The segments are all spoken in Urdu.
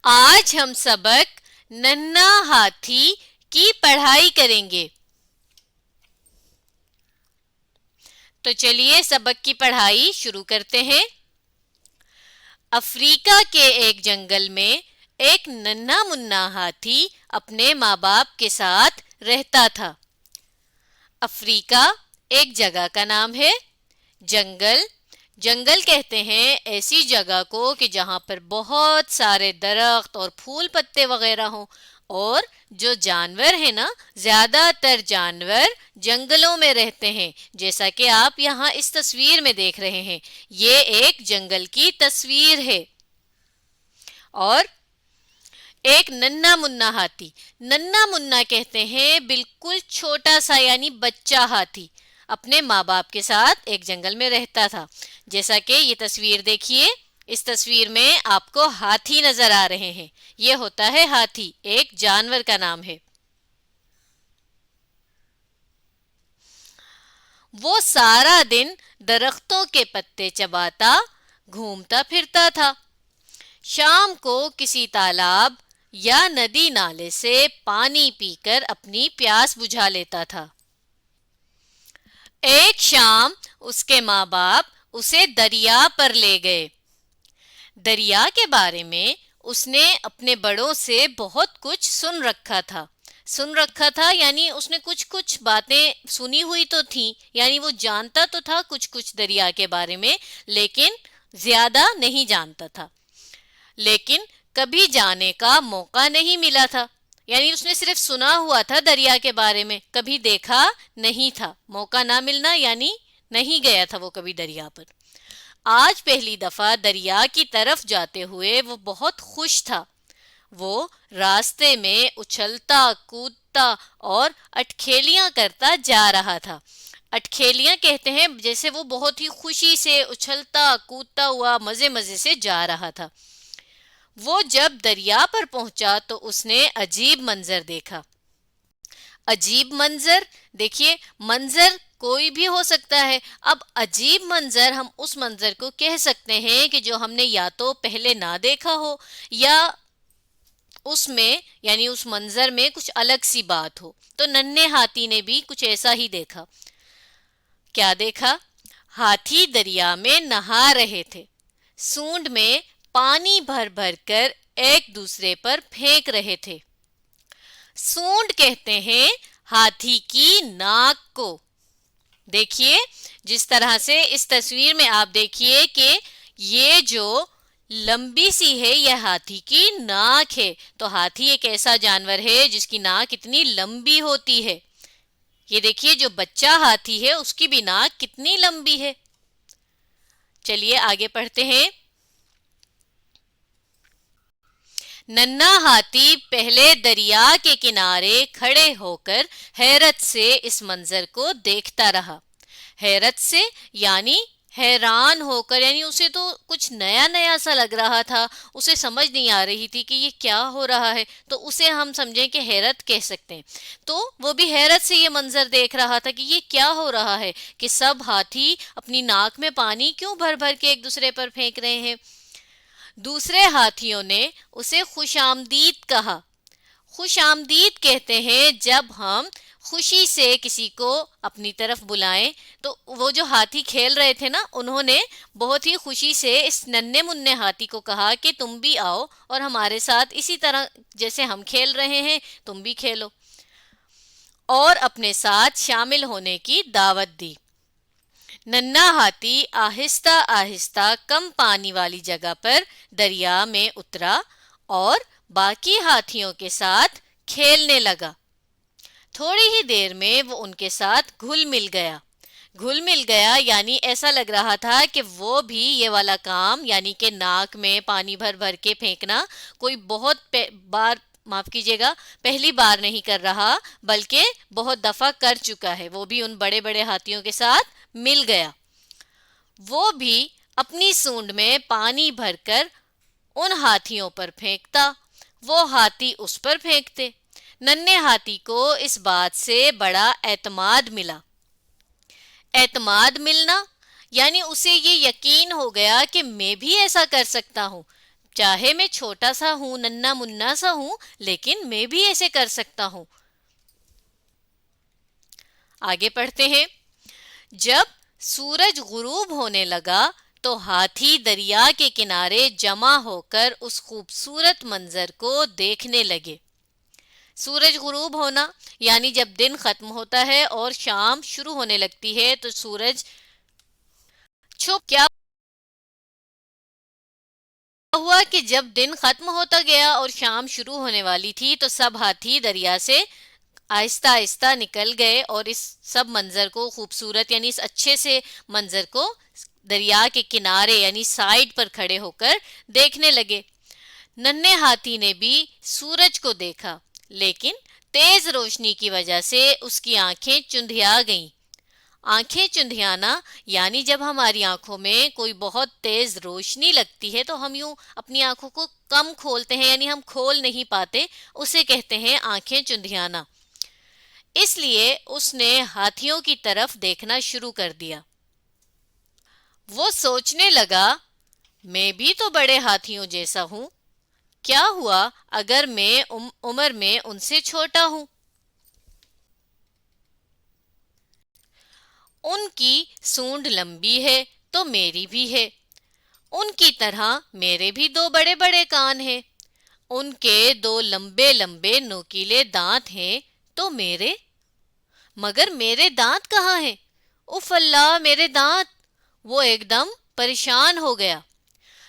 آج ہم سبق ننھا ہاتھی کی پڑھائی کریں گے۔ تو چلیے سبق کی پڑھائی شروع کرتے ہیں۔ افریقہ کے ایک جنگل میں ایک ننھا منا ہاتھی اپنے ماں باپ کے ساتھ رہتا تھا۔ افریقہ ایک جگہ کا نام ہے۔ جنگل جنگل کہتے ہیں ایسی جگہ کو کہ جہاں پر بہت سارے درخت اور پھول پتے وغیرہ ہوں، اور جو جانور ہیں نا، زیادہ تر جانور جنگلوں میں رہتے ہیں، جیسا کہ آپ یہاں اس تصویر میں دیکھ رہے ہیں۔ یہ ایک جنگل کی تصویر ہے۔ اور ایک ننھا منا ہاتھی، ننھا منا کہتے ہیں بالکل چھوٹا سا، یعنی بچہ ہاتھی اپنے ماں باپ کے ساتھ ایک جنگل میں رہتا تھا۔ جیسا کہ یہ تصویر دیکھیے، اس تصویر میں آپ کو ہاتھی نظر آ رہے ہیں۔ یہ ہوتا ہے ہاتھی، ایک جانور کا نام ہے۔ وہ سارا دن درختوں کے پتے چباتا گھومتا پھرتا تھا۔ شام کو کسی تالاب یا ندی نالے سے پانی پی کر اپنی پیاس بجھا لیتا تھا۔ ایک شام اس کے ماں باپ اسے دریا پر لے گئے۔ دریا کے بارے میں اس نے اپنے بڑوں سے بہت کچھ سن رکھا تھا، یعنی اس نے کچھ باتیں سنی ہوئی تو تھیں، یعنی وہ جانتا تو تھا کچھ دریا کے بارے میں، لیکن زیادہ نہیں جانتا تھا۔ لیکن کبھی جانے کا موقع نہیں ملا تھا، یعنی اس نے صرف سنا ہوا تھا دریا کے بارے میں، کبھی دیکھا نہیں تھا۔ موقع نہ ملنا یعنی نہیں گیا تھا وہ کبھی دریا پر۔ آج پہلی دفعہ دریا کی طرف جاتے ہوئے وہ بہت خوش تھا۔ وہ راستے میں اچھلتا کودتا اور اٹکھیلیاں کرتا جا رہا تھا۔ اٹکھیلیاں کہتے ہیں جیسے وہ بہت ہی خوشی سے اچھلتا کودتا ہوا مزے سے جا رہا تھا۔ وہ جب دریا پر پہنچا تو اس نے عجیب منظر دیکھا۔ عجیب منظر دیکھیے، منظر کوئی بھی ہو سکتا ہے۔ اب عجیب منظر ہم اس منظر کو کہہ سکتے ہیں کہ جو ہم نے یا تو پہلے نہ دیکھا ہو، یا اس میں یعنی اس منظر میں کچھ الگ سی بات ہو۔ تو ننھے ہاتھی نے بھی کچھ ایسا ہی دیکھا۔ کیا دیکھا؟ ہاتھی دریا میں نہا رہے تھے، سونڈ میں پانی بھر بھر کر ایک دوسرے پر پھینک رہے تھے۔ سونڈ کہتے ہیں ہاتھی کی ناک کو۔ دیکھیے جس طرح سے اس تصویر میں آپ دیکھیے کہ یہ جو لمبی سی ہے یہ ہاتھی کی ناک ہے۔ تو ہاتھی ایک ایسا جانور ہے جس کی ناک اتنی لمبی ہوتی ہے۔ یہ دیکھیے جو بچہ ہاتھی ہے اس کی بھی ناک کتنی لمبی ہے۔ چلیے آگے پڑھتے ہیں۔ ننھا ہاتھی پہلے دریا کے کنارے کھڑے ہو کر حیرت سے اس منظر کو دیکھتا رہا۔ حیرت سے یعنی حیران ہو کر، یعنی اسے تو کچھ نیا سا لگ رہا تھا، اسے سمجھ نہیں آ رہی تھی کہ یہ کیا ہو رہا ہے، تو اسے ہم سمجھیں کہ حیرت کہہ سکتے ہیں۔ تو وہ بھی حیرت سے یہ منظر دیکھ رہا تھا کہ یہ کیا ہو رہا ہے، کہ سب ہاتھی اپنی ناک میں پانی کیوں بھر بھر کے ایک دوسرے پر پھینک رہے ہیں۔ دوسرے ہاتھیوں نے اسے خوش آمدید کہا۔ خوش آمدید کہتے ہیں جب ہم خوشی سے کسی کو اپنی طرف بلائیں۔ تو وہ جو ہاتھی کھیل رہے تھے نا، انہوں نے بہت ہی خوشی سے اس ننھے منے ہاتھی کو کہا کہ تم بھی آؤ اور ہمارے ساتھ اسی طرح جیسے ہم کھیل رہے ہیں تم بھی کھیلو، اور اپنے ساتھ شامل ہونے کی دعوت دی۔ ننھا ہاتھی آہستہ آہستہ کم پانی والی جگہ پر دریا میں اترا اور باقی ہاتھیوں کے ساتھ کھیلنے لگا۔ تھوڑی ہی دیر میں وہ ان کے ساتھ گھل مل گیا یعنی ایسا لگ رہا تھا کہ وہ بھی یہ والا کام، یعنی کہ ناک میں پانی بھر بھر کے پھینکنا، کوئی بہت بار معاف کیجیے گا پہلی بار نہیں کر رہا، بلکہ بہت دفعہ کر چکا ہے۔ وہ بھی ان بڑے بڑے ہاتھیوں کے ساتھ مل گیا۔ وہ بھی اپنی سونڈ میں پانی بھر کر ان ہاتھیوں پر پھینکتا، وہ ہاتھی اس پر پھینکتے۔ ننھے ہاتھی کو اس بات سے بڑا اعتماد ملنا یعنی اسے یہ یقین ہو گیا کہ میں بھی ایسا کر سکتا ہوں۔ چاہے میں چھوٹا سا ہوں، ننھا منا سا ہوں، لیکن میں بھی ایسے کر سکتا ہوں۔ آگے پڑھتے ہیں۔ جب سورج غروب ہونے لگا تو ہاتھی دریا کے کنارے جمع ہو کر اس خوبصورت منظر کو دیکھنے لگے۔ سورج غروب ہونا یعنی جب دن ختم ہوتا ہے اور شام شروع ہونے لگتی ہے تو سورج چھپ کیا ہوا کہ جب دن ختم ہوتا گیا اور شام شروع ہونے والی تھی تو سب ہاتھی دریا سے آہستہ آہستہ نکل گئے اور اس سب منظر کو خوبصورت یعنی اس اچھے سے منظر کو دریا کے کنارے یعنی سائڈ پر کھڑے ہو کر دیکھنے لگے۔ ننھے ہاتھی نے بھی سورج کو دیکھا، لیکن تیز روشنی کی وجہ سے اس کی آنکھیں چندھیا گئیں۔ آنکھیں چندھیانا یعنی جب ہماری آنکھوں میں کوئی بہت تیز روشنی لگتی ہے تو ہم یوں اپنی آنکھوں کو کم کھولتے ہیں، یعنی ہم کھول نہیں پاتے، اسے کہتے ہیں آنکھیں چندھیانا۔ اس لیے اس نے ہاتھیوں کی طرف دیکھنا شروع کر دیا۔ وہ سوچنے لگا، میں بھی تو بڑے ہاتھیوں جیسا ہوں، کیا ہوا اگر میں عمر میں ان سے چھوٹا ہوں؟ ان کی سونڈ لمبی ہے تو میری بھی ہے، ان کی طرح میرے بھی دو بڑے بڑے کان ہیں، ان کے دو لمبے لمبے نوکیلے دانت ہیں تو میرے، مگر میرے دانت کہاں ہیں؟ اف اللہ میرے دانت! وہ ایک دم پریشان ہو گیا۔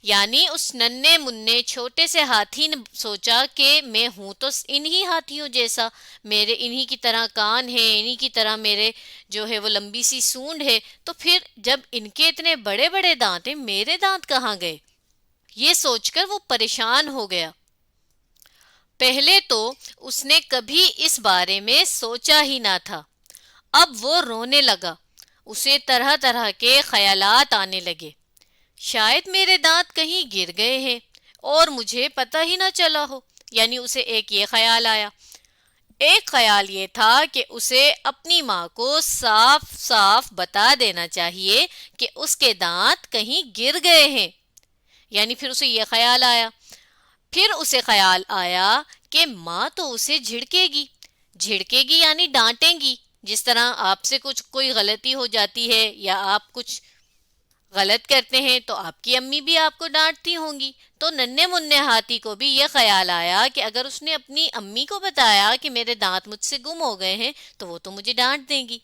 یعنی اس ننھے مننے چھوٹے سے ہاتھی نے سوچا کہ میں ہوں تو انہی ہاتھیوں جیسا، میرے انہی کی طرح کان ہیں، انہی کی طرح میرے جو ہے وہ لمبی سی سونڈ ہے، تو پھر جب ان کے اتنے بڑے بڑے دانت ہیں، میرے دانت کہاں گئے؟ یہ سوچ کر وہ پریشان ہو گیا۔ پہلے تو اس نے کبھی اس بارے میں سوچا ہی نہ تھا۔ اب وہ رونے لگا، اسے طرح طرح کے خیالات آنے لگے۔ شاید میرے دانت کہیں گر گئے ہیں اور مجھے پتہ ہی نہ چلا ہو، یعنی اسے ایک یہ خیال آیا۔ ایک خیال یہ تھا کہ اسے اپنی ماں کو صاف صاف بتا دینا چاہیے کہ اس کے دانت کہیں گر گئے ہیں، یعنی پھر اسے یہ خیال آیا۔ پھر اسے خیال آیا کہ ماں تو اسے جھڑکے گی یعنی ڈانٹیں گی، جس طرح آپ سے کوئی غلطی ہو جاتی ہے یا آپ کچھ غلط کرتے ہیں تو آپ کی امی بھی آپ کو ڈانٹتی ہوں گی۔ تو ننھے مننے ہاتھی کو بھی یہ خیال آیا کہ اگر اس نے اپنی امی کو بتایا کہ میرے دانت مجھ سے گم ہو گئے ہیں تو وہ تو مجھے ڈانٹ دیں گی۔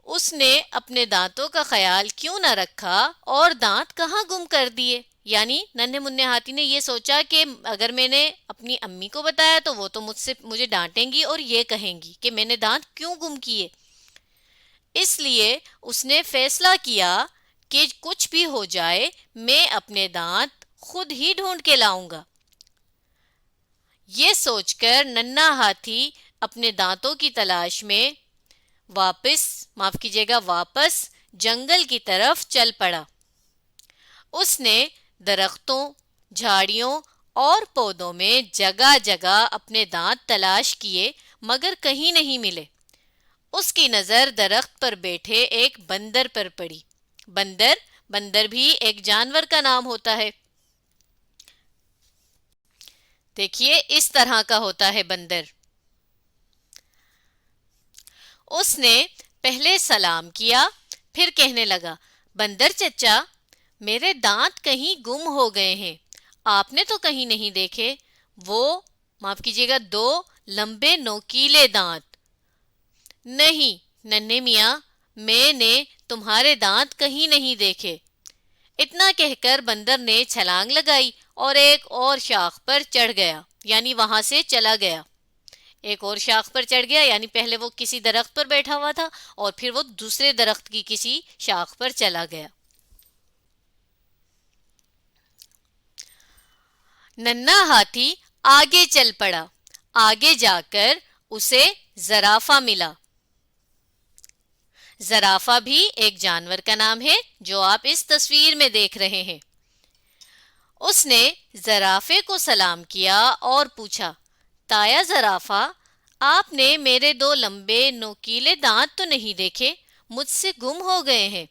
اس نے اپنے دانتوں کا خیال کیوں نہ رکھا اور دانت کہاں گم کر دیے، یعنی ننھے مننے ہاتھی نے یہ سوچا کہ اگر میں نے اپنی امی کو بتایا تو وہ تو مجھے ڈانٹیں گی اور یہ کہیں گی کہ میں نے دانت کیوں گم کیے۔ اس لیے اس نے فیصلہ کیا کہ کچھ بھی ہو جائے میں اپنے دانت خود ہی ڈھونڈ کے لاؤں گا۔ یہ سوچ کر ننھا ہاتھی اپنے دانتوں کی تلاش میں واپس جنگل کی طرف چل پڑا۔ اس نے درختوں، جھاڑیوں اور پودوں میں جگہ جگہ اپنے دانت تلاش کیے مگر کہیں نہیں ملے۔ اس کی نظر درخت پر بیٹھے ایک بندر پر پڑی۔ بندر بھی ایک جانور کا نام ہوتا ہے۔ دیکھیے اس طرح کا ہوتا ہے بندر۔ اس نے پہلے سلام کیا، پھر کہنے لگا، بندر چچا، میرے دانت کہیں گم ہو گئے ہیں، آپ نے تو کہیں نہیں دیکھے؟ وہ معاف کیجیے گا 2 لمبے نوکیلے دانت۔ نہیں ننھے میاں، میں نے تمہارے دانت کہیں نہیں دیکھے۔ اتنا کہہ کر بندر نے چھلانگ لگائی اور ایک اور شاخ پر چڑھ گیا، یعنی وہاں سے چلا گیا۔ ایک اور شاخ پر چڑھ گیا یعنی پہلے وہ کسی درخت پر بیٹھا ہوا تھا اور پھر وہ دوسرے درخت کی کسی شاخ پر چلا گیا۔ ننھا ہاتھی آگے چل پڑا۔ آگے جا کر اسے زرافہ ملا۔ زرافہ بھی ایک جانور کا نام ہے جو آپ اس تصویر میں دیکھ رہے ہیں۔ اس نے زرافے کو سلام کیا اور پوچھا، تایا زرافہ، آپ نے میرے 2 لمبے نوکیلے دانت تو نہیں دیکھے؟ مجھ سے گم ہو گئے ہیں۔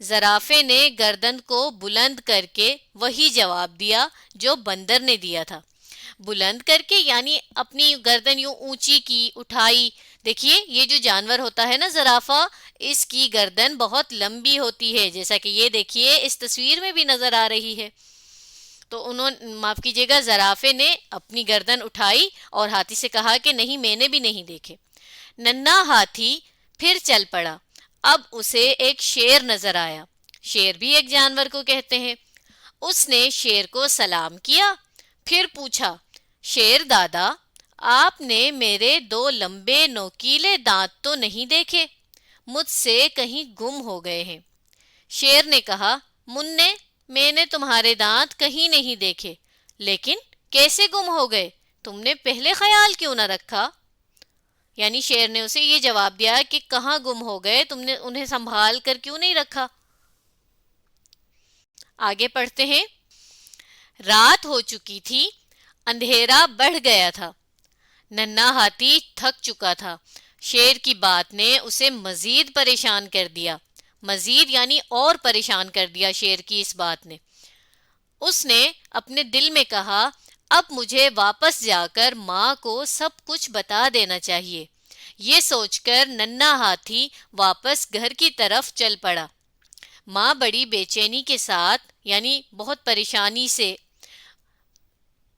زرافے نے گردن کو بلند کر کے وہی جواب دیا جو بندر نے دیا تھا. بلند کر کے یعنی اپنی گردن یوں اونچی کی، اٹھائی. دیکھیے یہ جو جانور ہوتا ہے نا زرافہ، اس کی گردن بہت لمبی ہوتی ہے، جیسا کہ یہ دیکھیے اس تصویر میں بھی نظر آ رہی ہے. تو معاف کیجیے گا، زرافے نے اپنی گردن اٹھائی اور ہاتھی سے کہا کہ نہیں، میں نے بھی نہیں دیکھے. ننھا ہاتھی پھر چل پڑا. اب اسے ایک شیر نظر آیا. شیر بھی ایک جانور کو کہتے ہیں. اس نے شیر کو سلام کیا، پھر پوچھا، شیر دادا، آپ نے میرے 2 لمبے نوکیلے دانت تو نہیں دیکھے؟ مجھ سے کہیں گم ہو گئے ہیں. شیر نے کہا، مننے، میں نے تمہارے دانت کہیں نہیں دیکھے، لیکن کیسے گم ہو گئے؟ تم نے پہلے خیال کیوں نہ رکھا؟ یعنی شیر نے اسے یہ جواب دیا کہ کہاں گم ہو گئے، تم نے انہیں سنبھال کر کیوں نہیں رکھا؟ آگے پڑھتے ہیں. رات ہو چکی تھی، اندھیرا بڑھ گیا تھا. ننھا ہاتھی تھک چکا تھا. شیر کی بات نے اسے مزید پریشان کر دیا. مزید یعنی اور پریشان کر دیا شیر کی اس بات نے. اس نے اپنے دل میں کہا، اب مجھے واپس جا کر ماں کو سب کچھ بتا دینا چاہیے. یہ سوچ کر ننھا ہاتھی واپس گھر کی طرف چل پڑا. ماں بڑی بے چینی کے ساتھ یعنی بہت پریشانی سے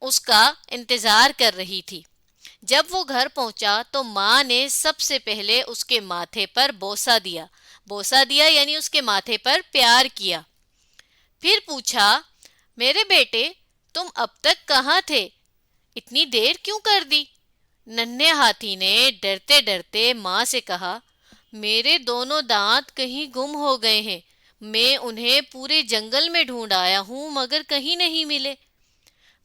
اس کا انتظار کر رہی تھی. جب وہ گھر پہنچا تو ماں نے سب سے پہلے اس کے ماتھے پر بوسہ دیا. بوسہ دیا یعنی اس کے ماتھے پر پیار کیا. پھر پوچھا، میرے بیٹے، تم اب تک کہاں تھے؟ اتنی دیر کیوں کر دی؟ ننھے ہاتھی نے ڈرتے ڈرتے ماں سے کہا، میرے دونوں دانت کہیں گم ہو گئے ہیں. میں انہیں پورے جنگل میں ڈھونڈ آیا ہوں مگر کہیں نہیں ملے.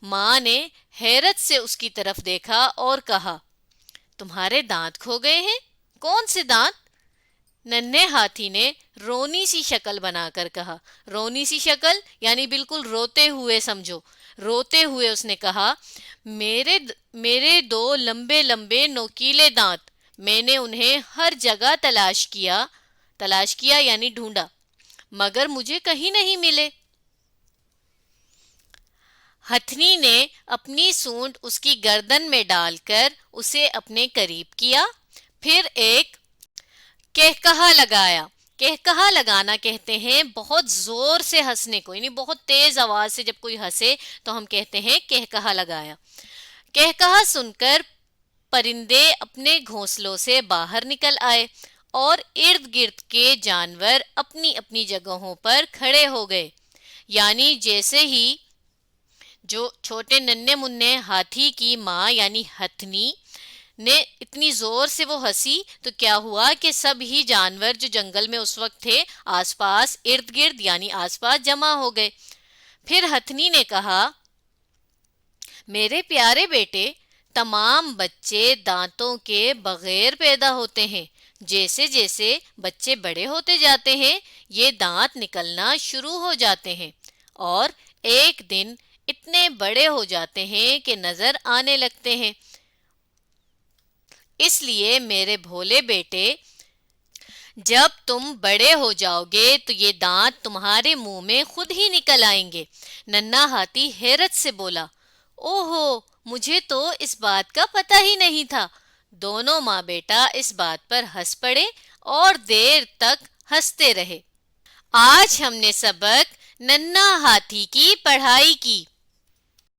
ماں نے حیرت سے اس کی طرف دیکھا اور کہا، تمہارے دانت کھو گئے ہیں؟ کون سے دانت؟ ننھے ہاتھی نے رونی سی شکل بنا کر کہا. رونی سی شکل یعنی بالکل روتے ہوئے سمجھو. روتے ہوئے اس نے کہا، میرے 2 لمبے لمبے نوکیلے دانت، میں نے انہیں ہر جگہ تلاش کیا یعنی ڈھونڈا، مگر مجھے کہیں نہیں ملے. ہتھنی نے اپنی سونڈ اس کی گردن میں ڈال کر اسے اپنے قریب کیا، پھر ایک کہکہا لگایا. کہکہا لگانا کہتے ہیں بہت زور سے ہنسنے کو، یعنی بہت تیز آواز سے جب کوئی ہنسے تو ہم کہتے ہیں کہکہا لگایا. کہکہا سن کر پرندے اپنے گھونسلوں سے باہر نکل آئے اور ارد گرد کے جانور اپنی اپنی جگہوں پر کھڑے ہو گئے. یعنی جیسے ہی جو چھوٹے ننھے منھے ہاتھی کی ماں یعنی ہتھنی نے اتنی زور سے وہ ہنسی تو کیا ہوا کہ سب ہی جانور جو جنگل میں اس وقت تھے آس پاس ارد گرد یعنی آس پاس جمع ہو گئے. پھر ہتھنی نے کہا، میرے پیارے بیٹے، تمام بچے دانتوں کے بغیر پیدا ہوتے ہیں. جیسے جیسے بچے بڑے ہوتے جاتے ہیں یہ دانت نکلنا شروع ہو جاتے ہیں اور ایک دن اتنے بڑے ہو جاتے ہیں کہ نظر آنے لگتے ہیں. اس لیے میرے بھولے بیٹے، جب تم بڑے ہو جاؤ گے تو یہ دانت تمہارے منہ میں خود ہی نکل آئیں گے. ننھا ہاتھی حیرت سے بولا، اوہو، مجھے تو اس بات کا پتہ ہی نہیں تھا. دونوں ماں بیٹا اس بات پر ہنس پڑے اور دیر تک ہنستے رہے. آج ہم نے سبق ننھا ہاتھی کی پڑھائی کی.